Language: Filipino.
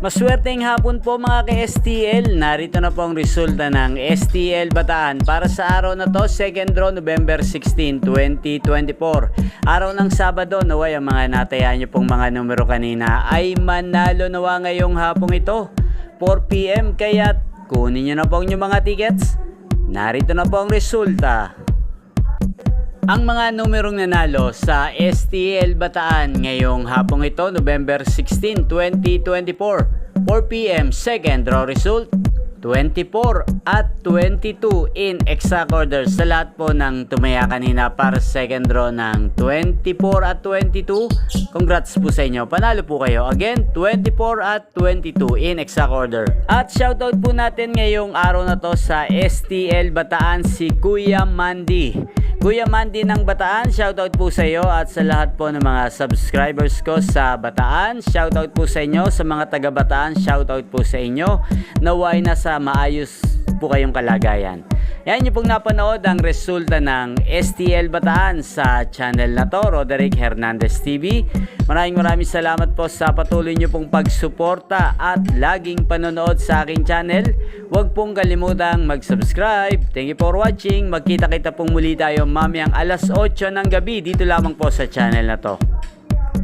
Maswerteng hapon po mga ka-STL. Narito na po ang resulta ng STL Bataan para sa araw na to, second draw, November 16, 2024. Araw ng Sabado, naway ang mga natayaan nyo pong mga numero kanina ay manalo nawa ngayong hapong ito, 4 PM. Kaya kunin nyo na po ang inyong mga tickets. Narito na po ang resulta. Ang mga numerong nanalo sa STL Bataan ngayong hapong ito, November 16, 2024, 4 PM, second draw result, 24 at 22 in exact order sa lahat po ng tumaya kanina para second draw ng 24 at 22. Congrats po sa inyo, panalo po kayo. Again, 24 at 22 in exact order. At shoutout po natin ngayong araw na to sa STL Bataan si Kuya Mandy. Kuya Mandy ng Bataan, shoutout po sa iyo at sa lahat po ng mga subscribers ko sa Bataan. Shoutout po sa inyo, sa mga taga Bataan, shoutout po sa inyo. Naway nasa maayos po kayong kalagayan. Yan yung pong napanood ang resulta ng STL Bataan sa channel na to, Roderick Hernandez TV. Maraming salamat po sa patuloy nyo pong pagsuporta at laging panonood sa aking channel. Huwag pong kalimutang mag-subscribe. Thank you for watching. Magkita-kita pong muli tayo mamayang alas 8 ng gabi dito lamang po sa channel na to.